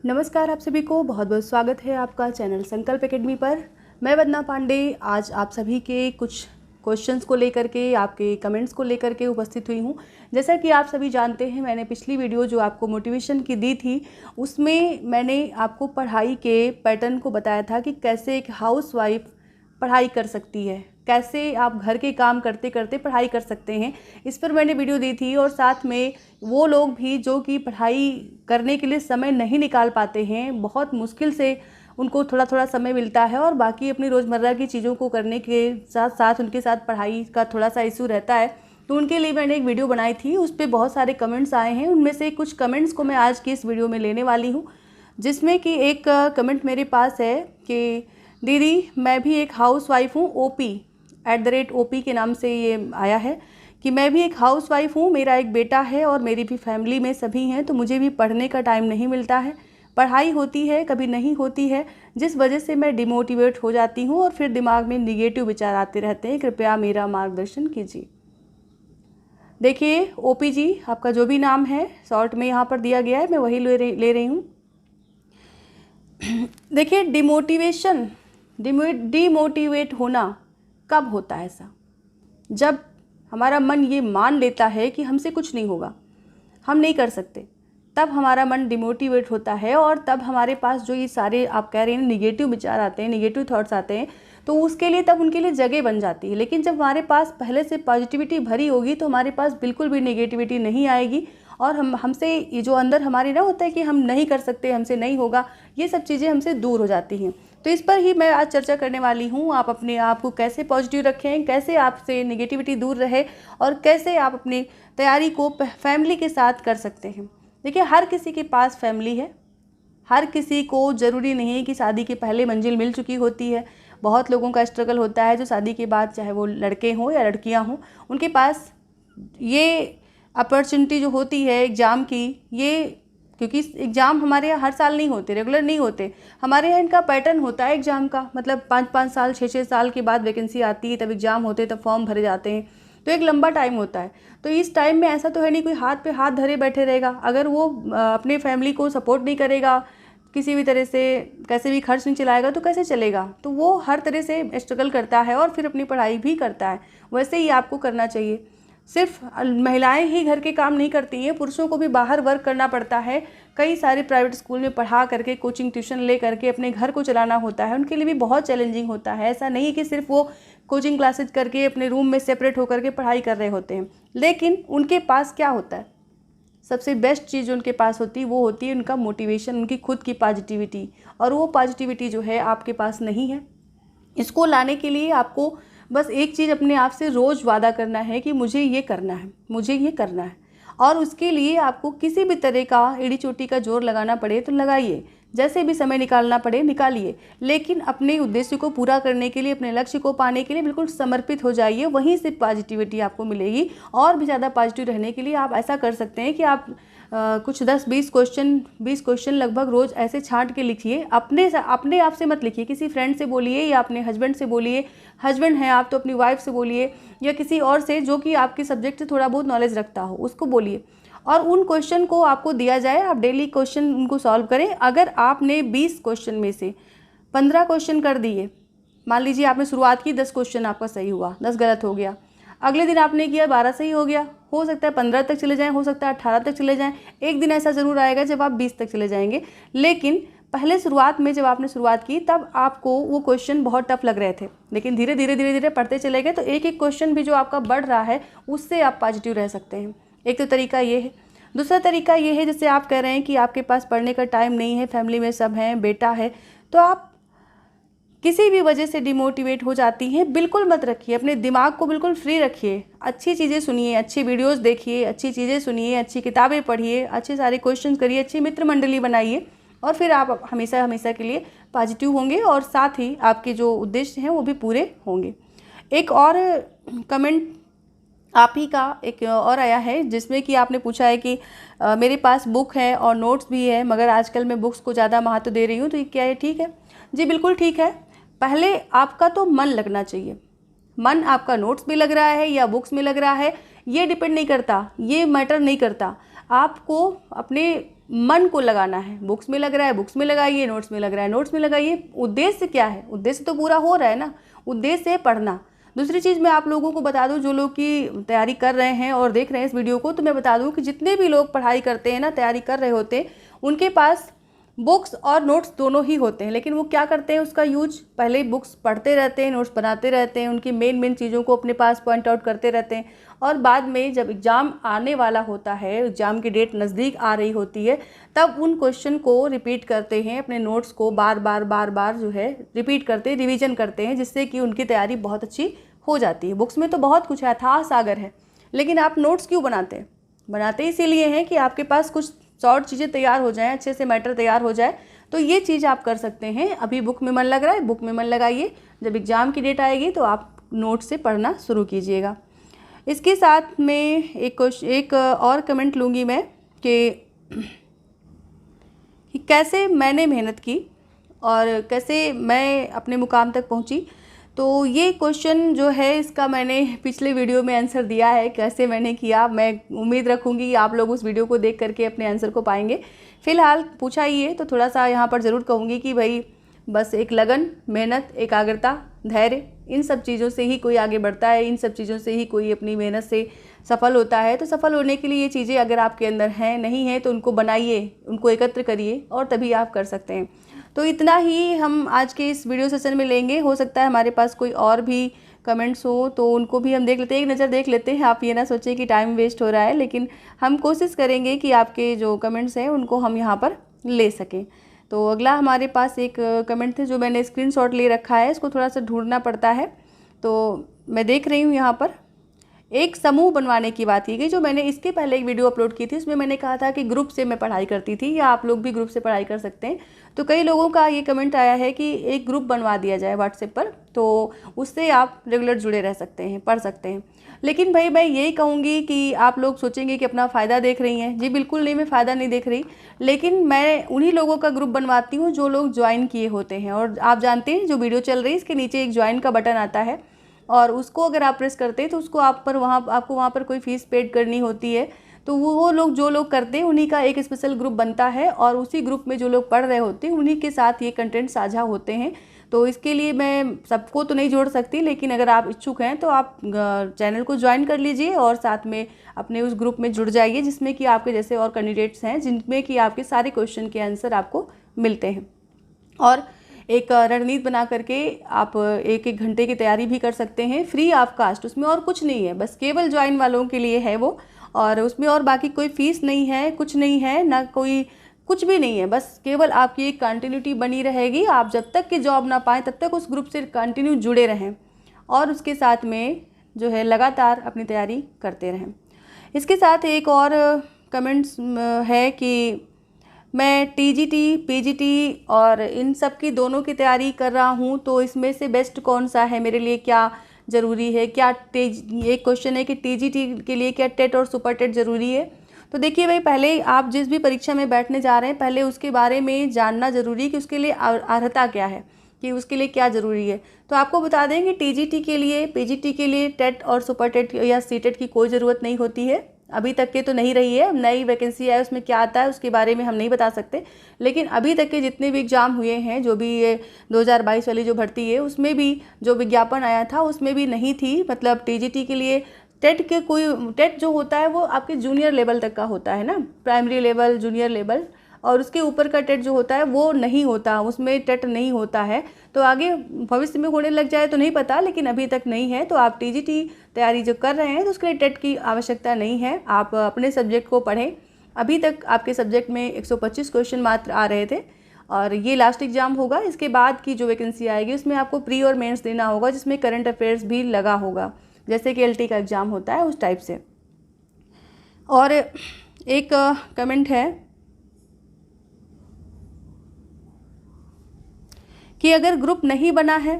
नमस्कार, आप सभी को बहुत बहुत स्वागत है आपका चैनल संकल्प एकेडमी पर। मैं वंदना पांडे आज आप सभी के कुछ क्वेश्चंस को लेकर के, आपके कमेंट्स को लेकर के उपस्थित हुई हूँ। जैसा कि आप सभी जानते हैं, मैंने पिछली वीडियो जो आपको मोटिवेशन की दी थी, उसमें मैंने आपको पढ़ाई के पैटर्न को बताया था कि कैसे एक हाउसवाइफ पढ़ाई कर सकती है, कैसे आप घर के काम करते करते पढ़ाई कर सकते हैं। इस पर मैंने वीडियो दी थी। और साथ में वो लोग भी जो कि पढ़ाई करने के लिए समय नहीं निकाल पाते हैं, बहुत मुश्किल से उनको थोड़ा थोड़ा समय मिलता है और बाकी अपनी रोज़मर्रा की चीज़ों को करने के साथ साथ उनके साथ पढ़ाई का थोड़ा सा इशू रहता है, तो उनके लिए मैंने एक वीडियो बनाई थी। उस पर बहुत सारे कमेंट्स आए हैं। उनमें से कुछ कमेंट्स को मैं आज की इस वीडियो में लेने वाली हूँ, जिसमें कि एक कमेंट मेरे पास है कि दीदी मैं भी एक हाउसवाइफ हूँ, OP के नाम से ये आया है कि मैं भी एक हाउसवाइफ हूँ, मेरा एक बेटा है और मेरी भी फैमिली में सभी हैं, तो मुझे भी पढ़ने का टाइम नहीं मिलता है। पढ़ाई होती है कभी नहीं होती है, जिस वजह से मैं डिमोटिवेट हो जाती हूँ और फिर दिमाग में निगेटिव विचार आते रहते हैं। कृपया मेरा मार्गदर्शन कीजिए। देखिए OP जी, आपका जो भी नाम है शॉर्ट में यहाँ पर दिया गया है, मैं वही ले रही हूँ। देखिए डिमोटिवेट होना कब होता है? ऐसा जब हमारा मन ये मान लेता है कि हमसे कुछ नहीं होगा, हम नहीं कर सकते, तब हमारा मन डिमोटिवेट होता है और तब हमारे पास जो ये सारे आप कह रहे हैं निगेटिव विचार आते हैं, निगेटिव थॉट्स आते हैं, तो उसके लिए तब उनके लिए जगह बन जाती है। लेकिन जब हमारे पास पहले से पॉजिटिविटी भरी होगी तो हमारे पास बिल्कुल भी नेगेटिविटी नहीं आएगी और हमसे ये जो अंदर हमारे ना होता है कि हम नहीं कर सकते, हमसे नहीं होगा, ये सब चीज़ें हमसे दूर हो जाती हैं। तो इस पर ही मैं आज चर्चा करने वाली हूँ। आप अपने आप को कैसे पॉजिटिव रखें, कैसे आपसे नेगेटिविटी दूर रहे और कैसे आप अपनी तैयारी को फैमिली के साथ कर सकते हैं। देखिए हर किसी के पास फैमिली है, हर किसी को ज़रूरी नहीं है कि शादी के पहले मंजिल मिल चुकी होती है। बहुत लोगों का स्ट्रगल होता है जो शादी के बाद, चाहे वो लड़के हों या लड़कियां हों, उनके पास ये अपॉर्चुनिटी जो होती है एग्ज़ाम की, ये क्योंकि एग्ज़ाम हमारे यहाँ हर साल नहीं होते, रेगुलर नहीं होते। हमारे यहाँ इनका पैटर्न होता है एग्ज़ाम का, मतलब 5-5 साल 6-6 साल के बाद वैकेंसी आती है, तब एग्ज़ाम होते हैं, तब फॉर्म भरे जाते हैं, तो एक लंबा टाइम होता है। तो इस टाइम में ऐसा तो है नहीं कोई हाथ पे हाथ धरे बैठे रहेगा। अगर वो अपने फैमिली को सपोर्ट नहीं करेगा, किसी भी तरह से कैसे भी खर्च नहीं चलाएगा, तो कैसे चलेगा? तो वो हर तरह से स्ट्रगल करता है और फिर अपनी पढ़ाई भी करता है। वैसे ही आपको करना चाहिए। सिर्फ महिलाएं ही घर के काम नहीं करती हैं, पुरुषों को भी बाहर वर्क करना पड़ता है। कई सारे प्राइवेट स्कूल में पढ़ा करके, कोचिंग ट्यूशन ले करके अपने घर को चलाना होता है, उनके लिए भी बहुत चैलेंजिंग होता है। ऐसा नहीं कि सिर्फ वो कोचिंग क्लासेज करके अपने रूम में सेपरेट होकर के पढ़ाई कर रहे होते हैं, लेकिन उनके पास क्या होता है? सबसे बेस्ट चीज़ उनके पास होती है वो होती है उनका मोटिवेशन, उनकी खुद की पॉजिटिविटी। और वो पॉजिटिविटी जो है आपके पास नहीं है। इसको लाने के लिए आपको बस एक चीज़ अपने आप से रोज़ वादा करना है कि मुझे ये करना है, मुझे ये करना है। और उसके लिए आपको किसी भी तरह का एड़ी चोटी का जोर लगाना पड़े तो लगाइए, जैसे भी समय निकालना पड़े निकालिए, लेकिन अपने उद्देश्य को पूरा करने के लिए, अपने लक्ष्य को पाने के लिए बिल्कुल समर्पित हो जाइए। वहीं से पॉजिटिविटी आपको मिलेगी। और भी ज़्यादा पॉजिटिव रहने के लिए आप ऐसा कर सकते हैं कि आप कुछ 10-20 क्वेश्चन लगभग रोज़ ऐसे छांट के लिखिए। अपने आप से मत लिखिए, किसी फ्रेंड से बोलिए या अपने हस्बैंड से बोलिए। हस्बैंड हैं आप तो अपनी वाइफ से बोलिए या किसी और से जो कि आपके सब्जेक्ट से थोड़ा बहुत नॉलेज रखता हो, उसको बोलिए। और उन क्वेश्चन को आपको दिया जाए, आप डेली क्वेश्चन उनको सॉल्व करें। अगर आपने 20 क्वेश्चन में से 15 क्वेश्चन कर दिए, मान लीजिए आपने शुरुआत की, 10 क्वेश्चन आपका सही हुआ, 10 गलत हो गया। अगले दिन आपने किया, 12 सही हो गया। हो सकता है 15 तक चले जाएं, हो सकता है 18 तक चले जाएं। एक दिन ऐसा ज़रूर आएगा जब आप 20 तक चले जाएंगे। लेकिन पहले शुरुआत में जब आपने शुरुआत की तब आपको वो क्वेश्चन बहुत टफ लग रहे थे, लेकिन धीरे धीरे पढ़ते चले गए, तो एक एक क्वेश्चन भी जो आपका बढ़ रहा है उससे आप पॉजिटिव रह सकते हैं। एक तो तरीका ये है। दूसरा तरीका ये है, जैसे आप कह रहे हैं कि आपके पास पढ़ने का टाइम नहीं है, फैमिली में सब हैं, बेटा है, तो आप किसी भी वजह से डिमोटिवेट हो जाती हैं, बिल्कुल मत रखिए। अपने दिमाग को बिल्कुल फ्री रखिए। अच्छी चीज़ें सुनिए, अच्छी वीडियोस देखिए, अच्छी चीज़ें सुनिए, अच्छी किताबें पढ़िए, अच्छे सारे क्वेश्चन करिए, अच्छी मित्र मंडली बनाइए और फिर आप हमेशा हमेशा के लिए पॉजिटिव होंगे और साथ ही आपके जो उद्देश्य हैं वो भी पूरे होंगे। एक और कमेंट आप ही का एक और आया है, जिसमें कि आपने पूछा है कि मेरे पास बुक है और नोट्स भी है, मगर आजकल मैं बुक्स को ज़्यादा महत्व दे रही हूँ, तो ये क्या है? ठीक है जी, बिल्कुल ठीक है। पहले आपका तो मन लगना चाहिए। मन आपका नोट्स में लग रहा है या बुक्स में लग रहा है, ये डिपेंड नहीं करता, ये मैटर नहीं करता। आपको अपने मन को लगाना है। बुक्स में लग रहा है बुक्स में लगाइए, नोट्स में लग रहा है नोट्स में लगाइए। उद्देश्य क्या है? उद्देश्य तो पूरा हो रहा है ना, उद्देश्य है पढ़ना। दूसरी चीज़ मैं आप लोगों को बता दूं, जो लोग की तैयारी कर रहे हैं और देख रहे हैं इस वीडियो को, तो मैं बता दूं कि जितने भी लोग पढ़ाई करते हैं ना, तैयारी कर रहे होते हैं, उनके पास बुक्स और नोट्स दोनों ही होते हैं। लेकिन वो क्या करते हैं उसका यूज, पहले बुक्स पढ़ते रहते हैं, नोट्स बनाते रहते हैं, उनकी मेन चीज़ों को अपने पास पॉइंट आउट करते रहते हैं, और बाद में जब एग्ज़ाम आने वाला होता है, एग्ज़ाम की डेट नज़दीक आ रही होती है, तब उन क्वेश्चन को रिपीट करते हैं, अपने नोट्स को बार बार जो है रिपीट करते हैं, रिविज़न करते हैं, जिससे कि उनकी तैयारी बहुत अच्छी हो जाती है। बुक्स में तो बहुत कुछ है, अथाह सागर है, लेकिन आप नोट्स क्यों बनाते हैं? बनाते इसीलिए हैं कि आपके पास कुछ शॉर्ट चीज़ें तैयार हो जाएं, अच्छे से मैटर तैयार हो जाए। तो ये चीज़ आप कर सकते हैं। अभी बुक में मन लग रहा है, बुक में मन लगाइए, जब एग्ज़ाम की डेट आएगी तो आप नोट से पढ़ना शुरू कीजिएगा। इसके साथ में एक और कमेंट लूँगी मैं कि कैसे मैंने मेहनत की और कैसे मैं अपने मुकाम तक पहुँची। तो ये क्वेश्चन जो है, इसका मैंने पिछले वीडियो में आंसर दिया है, कैसे मैंने किया। मैं उम्मीद रखूँगी आप लोग उस वीडियो को देख करके अपने आंसर को पाएंगे। फ़िलहाल पूछा ही है तो थोड़ा सा यहाँ पर ज़रूर कहूँगी कि भाई बस एक लगन, मेहनत, एकाग्रता, धैर्य, इन सब चीज़ों से ही कोई आगे बढ़ता है, इन सब चीज़ों से ही कोई अपनी मेहनत से सफल होता है। तो सफल होने के लिए ये चीज़ें अगर आपके अंदर हैं, नहीं हैं, तो उनको बनाइए, उनको एकत्र करिए और तभी आप कर सकते हैं। तो इतना ही हम आज के इस वीडियो सेशन में लेंगे। हो सकता है हमारे पास कोई और भी कमेंट्स हो तो उनको भी हम देख लेते हैं, एक नज़र देख लेते हैं। आप ये ना सोचें कि टाइम वेस्ट हो रहा है, लेकिन हम कोशिश करेंगे कि आपके जो कमेंट्स हैं उनको हम यहाँ पर ले सकें। तो अगला हमारे पास एक कमेंट थे जो मैंने स्क्रीनशॉट ले रखा है, इसको थोड़ा सा ढूंढना पड़ता है। तो मैं देख रही हूँ यहाँ पर एक समूह बनवाने की बात की गई, जो मैंने इसके पहले एक वीडियो अपलोड की थी, उसमें मैंने कहा था कि ग्रुप से मैं पढ़ाई करती थी, या आप लोग भी ग्रुप से पढ़ाई कर सकते हैं। तो कई लोगों का ये कमेंट आया है कि एक ग्रुप बनवा दिया जाए व्हाट्सएप पर, तो उससे आप रेगुलर जुड़े रह सकते हैं, पढ़ सकते हैं। लेकिन भाई मैं यही कहूँगी कि आप लोग सोचेंगे कि अपना फ़ायदा देख रही हैं। जी बिल्कुल नहीं, मैं फ़ायदा नहीं देख रही, लेकिन मैं उन्हीं लोगों का ग्रुप बनवाती हूँ जो लोग ज्वाइन किए होते हैं। और आप जानते हैं जो वीडियो चल रही है इसके नीचे एक ज्वाइन का बटन आता है, और उसको अगर आप प्रेस करते हैं तो उसको आपको वहाँ पर कोई फ़ीस पेड करनी होती है। तो वो लोग जो लोग करते हैं उन्हीं का एक स्पेशल ग्रुप बनता है, और उसी ग्रुप में जो लोग पढ़ रहे होते हैं उन्हीं के साथ ये कंटेंट साझा होते हैं। तो इसके लिए मैं सबको तो नहीं जोड़ सकती, लेकिन अगर आप इच्छुक हैं तो आप चैनल को ज्वाइन कर लीजिए और साथ में अपने उस ग्रुप में जुड़ जाइए, जिसमें कि आपके जैसे और कैंडिडेट्स हैं, जिनमें कि आपके सारे क्वेश्चन के आंसर आपको मिलते हैं। और एक रणनीति बना करके आप एक घंटे की तैयारी भी कर सकते हैं, फ्री ऑफ कास्ट। उसमें और कुछ नहीं है, बस केवल ज्वाइन वालों के लिए है वो, और उसमें और बाकी कोई फीस नहीं है, कुछ नहीं है, ना कोई कुछ भी नहीं है। बस केवल आपकी एक कंटिन्यूटी बनी रहेगी। आप जब तक कि जॉब ना पाएँ तब तक उस ग्रुप से कंटिन्यू जुड़े रहें, और उसके साथ में जो है लगातार अपनी तैयारी करते रहें। इसके साथ एक और कमेंट्स है कि मैं टीजीटी, पीजीटी और इन सब की दोनों की तैयारी कर रहा हूँ, तो इसमें से बेस्ट कौन सा है, मेरे लिए क्या ज़रूरी है? क्या एक क्वेश्चन है कि टीजीटी के लिए क्या टेट और सुपर टेट ज़रूरी है? तो देखिए भाई, पहले आप जिस भी परीक्षा में बैठने जा रहे हैं, पहले उसके बारे में जानना ज़रूरी है कि उसके लिए अर्हता क्या है, कि उसके लिए क्या ज़रूरी है। तो आपको बता दें कि टीजीटी के लिए, पीजीटी के लिए टेट और सुपर टेट या सीटेट की कोई ज़रूरत नहीं होती है। अभी तक के तो नहीं रही है, नई वैकेंसी है उसमें क्या आता है उसके बारे में हम नहीं बता सकते, लेकिन अभी तक के जितने भी एग्ज़ाम हुए हैं, जो भी ये 2022 वाली जो भर्ती है, उसमें भी जो विज्ञापन आया था उसमें भी नहीं थी। मतलब टीजीटी के लिए टेट के कोई, टेट जो होता है वो आपके जूनियर लेवल तक का होता है ना, प्राइमरी लेवल, जूनियर लेवल, और उसके ऊपर का टेट जो होता है वो नहीं होता, उसमें टेट नहीं होता है। तो आगे भविष्य में होने लग जाए तो नहीं पता, लेकिन अभी तक नहीं है। तो आप टीजीटी तैयारी जो कर रहे हैं तो उसके लिए टेट की आवश्यकता नहीं है। आप अपने सब्जेक्ट को पढ़ें। अभी तक आपके सब्जेक्ट में 125 क्वेश्चन मात्र आ रहे थे, और ये लास्ट एग्ज़ाम होगा। इसके बाद की जो वैकेंसी आएगी उसमें आपको प्री और मेंस देना होगा, जिसमें करंट अफेयर्स भी लगा होगा, जैसे कि एलटी का एग्ज़ाम होता है उस टाइप से। और एक कमेंट है कि अगर ग्रुप नहीं बना है,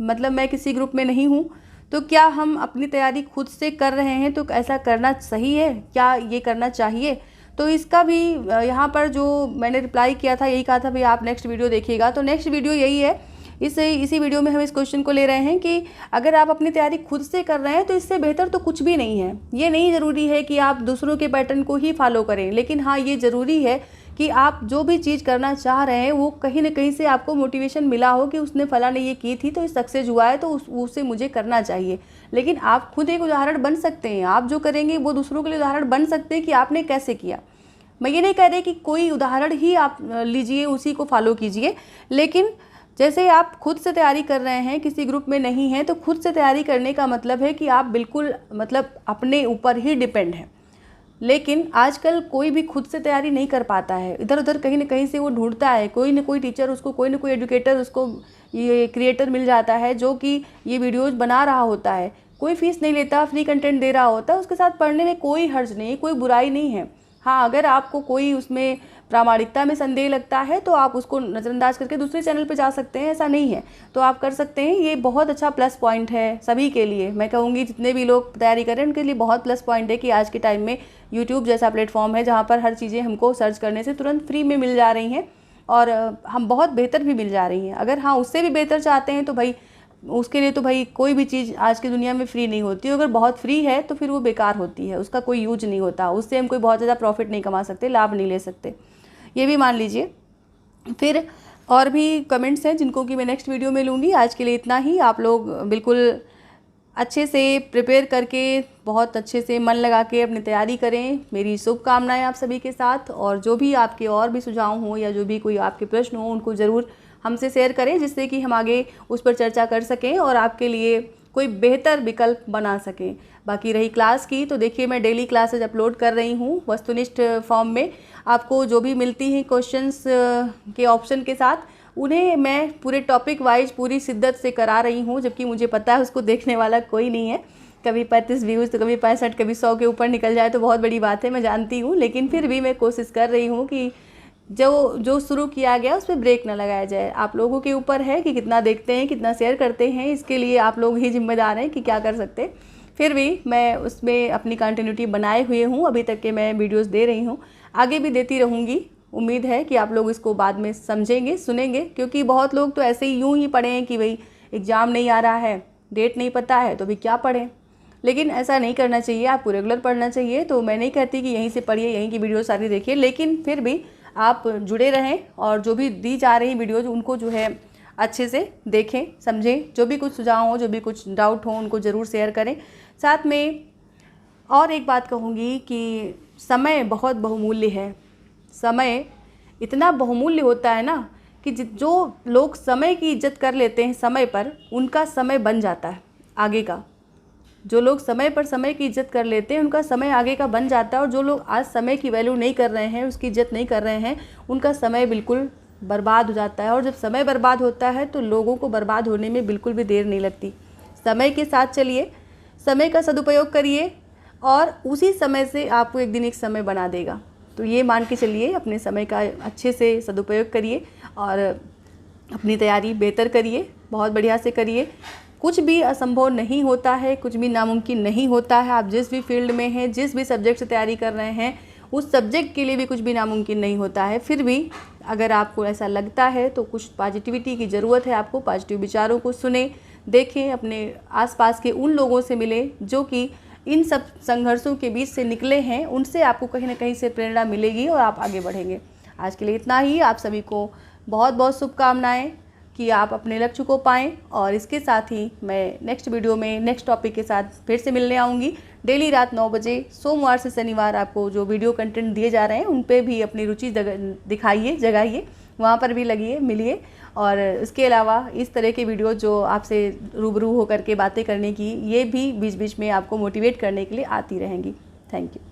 मतलब मैं किसी ग्रुप में नहीं हूँ, तो क्या हम अपनी तैयारी खुद से कर रहे हैं, तो ऐसा करना सही है, क्या ये करना चाहिए? तो इसका भी यहाँ पर जो मैंने रिप्लाई किया था, यही कहा था भाई आप नेक्स्ट वीडियो देखिएगा। तो नेक्स्ट वीडियो यही है इसी वीडियो में हम इस क्वेश्चन को ले रहे हैं कि अगर आप अपनी तैयारी खुद से कर रहे हैं तो इससे बेहतर तो कुछ भी नहीं है। ये नहीं ज़रूरी है कि आप दूसरों के पैटर्न को ही फॉलो करें, लेकिन हाँ ये ज़रूरी है कि आप जो भी चीज़ करना चाह रहे हैं वो कहीं ना कहीं से आपको मोटिवेशन मिला हो कि उसने फला ने ये की थी तो ये सक्सेस हुआ है, तो उससे मुझे करना चाहिए। लेकिन आप खुद एक उदाहरण बन सकते हैं। आप जो करेंगे वो दूसरों के लिए उदाहरण बन सकते हैं कि आपने कैसे किया। मैं ये नहीं कह रही कि कोई उदाहरण ही आप लीजिए, उसी को फॉलो कीजिए, लेकिन जैसे आप खुद से तैयारी कर रहे हैं, किसी ग्रुप में नहीं हैं, तो खुद से तैयारी करने का मतलब है कि आप बिल्कुल मतलब अपने ऊपर ही डिपेंड हैं। लेकिन आजकल कोई भी खुद से तैयारी नहीं कर पाता है, इधर उधर कहीं ना कहीं से वो ढूंढता है, कोई ना कोई टीचर उसको, कोई ना कोई एजुकेटर उसको, ये क्रिएटर मिल जाता है जो कि ये वीडियोज़ बना रहा होता है, कोई फीस नहीं लेता, फ्री कंटेंट दे रहा होता है, उसके साथ पढ़ने में कोई हर्ज नहीं, कोई बुराई नहीं है। हाँ, अगर आपको कोई उसमें प्रामाणिकता में संदेह लगता है तो आप उसको नज़रअंदाज करके दूसरे चैनल पे जा सकते हैं, ऐसा नहीं है, तो आप कर सकते हैं। ये बहुत अच्छा प्लस पॉइंट है सभी के लिए। मैं कहूँगी जितने भी लोग तैयारी करें उनके लिए बहुत प्लस पॉइंट है कि आज के टाइम में यूट्यूब जैसा प्लेटफॉर्म है जहाँ पर हर चीज़ें हमको सर्च करने से तुरंत फ्री में मिल जा रही हैं और हम बहुत बेहतर भी मिल जा रही हैं। अगर हाँ उससे भी बेहतर चाहते हैं तो भाई उसके लिए तो भाई कोई भी चीज़ आज की दुनिया में फ्री नहीं होती। अगर बहुत फ्री है तो फिर वो बेकार होती है, उसका कोई यूज नहीं होता, उससे हम कोई बहुत ज़्यादा प्रॉफिट नहीं कमा सकते, लाभ नहीं ले सकते, ये भी मान लीजिए। फिर और भी कमेंट्स हैं जिनको कि मैं नेक्स्ट वीडियो में लूँगी। आज के लिए इतना ही। आप लोग बिल्कुल अच्छे से प्रिपेयर करके, बहुत अच्छे से मन लगा के अपनी तैयारी करें। मेरी शुभकामनाएं आप सभी के साथ। और जो भी आपके और भी सुझाव हों या जो भी कोई आपके प्रश्न हो उनको ज़रूर हमसे शेयर करें, जिससे कि हम आगे उस पर चर्चा कर सकें और आपके लिए कोई बेहतर विकल्प बना सकें। बाकी रही क्लास की, तो देखिए मैं डेली क्लासेज अपलोड कर रही हूँ वस्तुनिष्ठ फॉर्म में। आपको जो भी मिलती हैं क्वेश्चंस के ऑप्शन के साथ, उन्हें मैं पूरे टॉपिक वाइज पूरी शिद्दत से करा रही हूँ, जबकि मुझे पता है उसको देखने वाला कोई नहीं है। कभी 35 व्यूज़ तो कभी 65, कभी 100 के ऊपर निकल जाए तो बहुत बड़ी बात है, मैं जानती हूँ। लेकिन फिर भी मैं कोशिश कर रही हूँ कि जो शुरू किया गया उस पर ब्रेक ना लगाया जाए। आप लोगों के ऊपर है कि कितना देखते हैं, कितना शेयर करते हैं, इसके लिए आप लोग ही जिम्मेदार हैं कि क्या कर सकते हैं। फिर भी मैं उसमें अपनी कंटिन्यूटी बनाए हुए हूँ, अभी तक के मैं वीडियोस दे रही हूँ, आगे भी देती रहूँगी। उम्मीद है कि आप लोग इसको बाद में समझेंगे, सुनेंगे, क्योंकि बहुत लोग तो ऐसे ही यूँ ही पढ़े हैं कि भाई एग्ज़ाम नहीं आ रहा है, डेट नहीं पता है तो भी क्या पढ़ें। लेकिन ऐसा नहीं करना चाहिए, आपको रेगुलर पढ़ना चाहिए। तो मैं नहीं कहती कि यहीं से पढ़िए, यहीं की वीडियो सारी देखिए, लेकिन फिर भी आप जुड़े रहें और जो भी दी जा रही वीडियोज़ उनको जो है अच्छे से देखें, समझें। जो भी कुछ सुझाव हो, जो भी कुछ डाउट हो, उनको ज़रूर शेयर करें। साथ में और एक बात कहूँगी कि समय बहुत बहुमूल्य है। समय इतना बहुमूल्य होता है ना कि जो लोग समय की इज्जत कर लेते हैं समय पर, उनका समय बन जाता है आगे का। जो लोग समय पर समय की इज्जत कर लेते हैं उनका समय आगे का बन जाता है। और जो लोग आज समय की वैल्यू नहीं कर रहे हैं, उसकी इज्जत नहीं कर रहे हैं, उनका समय बिल्कुल बर्बाद हो जाता है। और जब समय बर्बाद होता है तो लोगों को बर्बाद होने में बिल्कुल भी देर नहीं लगती। समय के साथ चलिए, समय का सदुपयोग करिए और उसी समय से आपको एक दिन एक समय बना देगा। तो ये मान के चलिए, अपने समय का अच्छे से सदुपयोग करिए और अपनी तैयारी बेहतर करिए, बहुत बढ़िया से करिए। कुछ भी असंभव नहीं होता है, कुछ भी नामुमकिन नहीं होता है। आप जिस भी फील्ड में हैं, जिस भी सब्जेक्ट से तैयारी कर रहे हैं, उस सब्जेक्ट के लिए भी कुछ भी नामुमकिन नहीं होता है। फिर भी अगर आपको ऐसा लगता है तो कुछ पॉजिटिविटी की ज़रूरत है। आपको पॉजिटिव विचारों को सुने, देखें, अपने आसपास के उन लोगों से मिले जो कि इन सब संघर्षों के बीच से निकले हैं, उनसे आपको कहीं ना कहीं से प्रेरणा मिलेगी और आप आगे बढ़ेंगे। आज के लिए इतना ही। आप सभी को बहुत बहुत शुभकामनाएं कि आप अपने लक्ष्य को पाएं। और इसके साथ ही मैं नेक्स्ट वीडियो में नेक्स्ट टॉपिक के साथ फिर से मिलने आऊँगी। डेली रात 9 बजे सोमवार से शनिवार आपको जो वीडियो कंटेंट दिए जा रहे हैं उन पे भी अपनी रुचि दिखाइए, जगाइए, वहाँ पर भी लगिए, मिलिए। और इसके अलावा इस तरह के वीडियो जो आपसे रूबरू होकर के बातें करने की, ये भी बीच बीच में आपको मोटिवेट करने के लिए आती रहेंगी। Thank you.